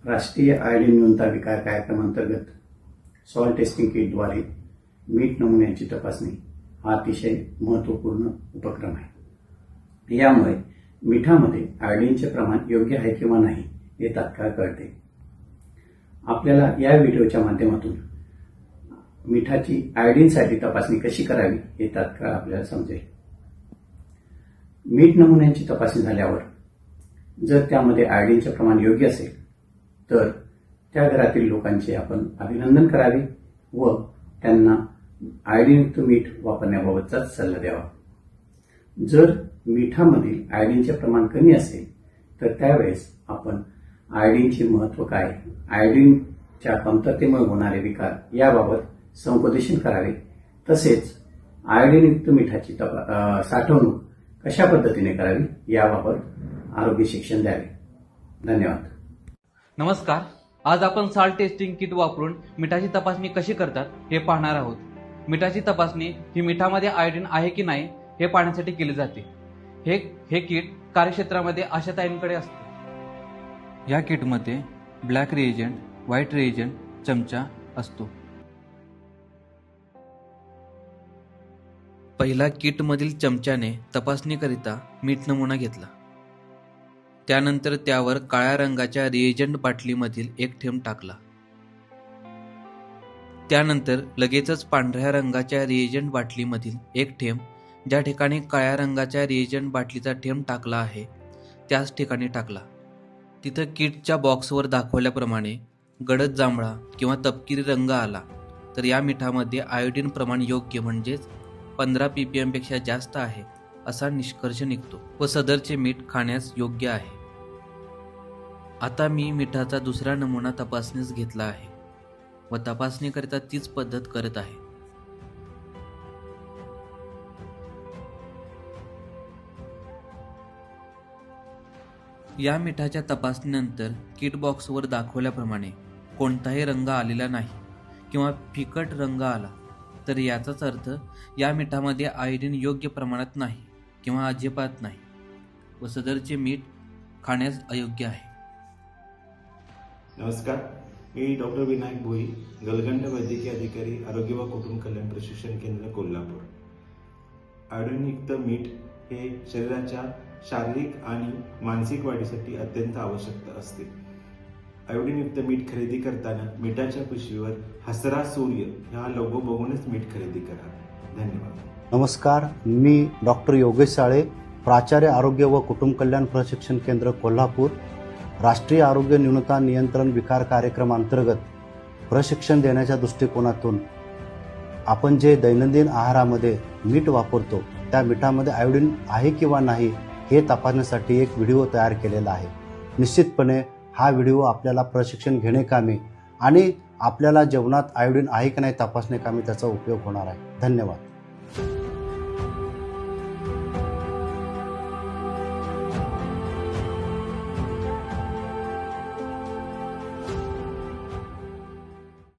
राष्ट्रीय आयोडीन न्यूनता विकार कार्यक्रमांतर्गत सॉल्ट टेस्टिंग किटद्वारे मीठ नमुन्यांची तपासणी हा अतिशय महत्त्वपूर्ण उपक्रम आहे। यामुळे मिठामध्ये आयोडीनचे प्रमाण योग्य आहे किंवा नाही हे तात्काळ कळते। आपल्याला या व्हिडिओच्या माध्यमातून मिठाची आयोडीनसाठी तपासणी कशी करावी हे तात्काळ आपल्याला समजेल। मीठ नमुन्यांची तपासणी झाल्यावर जर त्यामध्ये आयोडीनचे प्रमाण योग्य असेल तर त्या घरातील लोकांचे आपण अभिनंदन करावे व त्यांना आयोडीनयुक्त मीठ वापरण्याबाबतचा सल्ला द्यावा। जर मिठामधील आयोडीनचे प्रमाण कमी असेल तर त्यावेळेस आपण आयोडीनचे महत्त्व काय, आयोडीनच्या कमतरतेमुळे होणारे विकार याबाबत समुपदेशन करावे, तसेच आयोडीनयुक्त मिठाची साठवणूक कशा पद्धतीने करावी याबाबत आरोग्य शिक्षण द्यावे। धन्यवाद। नमस्कार, आज आपण सॉल्ट टेस्टिंग किट वापरून मिठाची तपासणी कशी करतात हे पाहणार आहोत। मिठाची तपासणी ही मिठामध्ये आयोडीन आहे की नाही हे पाहण्यासाठी केली जाते। हे किट कार्यक्षेत्रामध्ये आशाताईंकडे असते। या किटमध्ये ब्लॅक रिएजंट, व्हाईट रिएजंट, चमचा असतो। पहिला किटमधील चमच्याने तपासणीकरिता मीठ नमुना घेतला। त्यानंतर त्यावर काळ्या रंगाच्या रिएजंट बाटलीमधील एक थेंब टाकला। त्यानंतर लगेचच पांढऱ्या रंगाच्या रिएजंट बाटलीमधील एक थेंब ज्या ठिकाणी काळ्या रंगाच्या रिएजंट बाटलीचा थेंब टाकला आहे त्याच ठिकाणी टाकला। तिथं किटच्या बॉक्सवर दाखवल्याप्रमाणे गडद जांभळा किंवा तपकिरी रंग आला तर या मिठामध्ये आयोडीन प्रमाण योग्य म्हणजेच 15 ppm पेक्षा जास्त आहे असा निष्कर्ष निघतो व सदरचे मीठ खाण्यास योग्य आहे। आता मी मिठाचा दुसरा नमुना तपासणीस घेतला आहे व तपासणीकरिता तीच पद्धत करत आहे। या मिठाच्या तपासणीनंतर किट बॉक्सवर दाखवल्याप्रमाणे कोणताही रंग आलेला नाही किंवा फिकट रंग आला तर याचाच अर्थ या मिठामध्ये आयोडीन योग्य प्रमाणात नाही किंवा अजिबात नाही व सदरचे मीठ खाण्यास अयोग्य आहे। नमस्कार, मी डॉक्टर विनायक भोई, गलगंड वैद्यकीय अधिकारी, आरोग्य व कुटुंब कल्याण प्रशिक्षण केंद्र, कोल्हापूर। आयोडीनयुक्त मीठ हे शरीराच्या शारीरिक आणि मानसिक वाढीसाठी अत्यंत आवश्यक असते। आयोडीनयुक्त मीठ खरेदी करताना मिठाच्या पिशवीवर हसरा सूर्य हा लोगो बघूनच मीठ खरेदी करा। धन्यवाद। नमस्कार, मी डॉक्टर योगेश साळे, प्राचार्य आरोग्य व कुटुंब कल्याण प्रशिक्षण केंद्र, कोल्हापूर। राष्ट्रीय आरोग्य न्यूनता नियंत्रण विकार कार्यक्रम अंतर्गत प्रशिक्षण देण्याच्या दृष्टिकोनातून आपण जे दैनंदिन आहारामध्ये मीठ वापरतो त्या मिठामध्ये आयोडीन आहे किंवा नाही हे तपासण्यासाठी एक व्हिडिओ तयार केलेला आहे। निश्चितपणे हा व्हिडिओ आपल्याला प्रशिक्षण घेणे कामी आणि आपल्याला जेवणात आयोडीन आहे की नाही तपासणे कामी त्याचा उपयोग होणार आहे। धन्यवाद।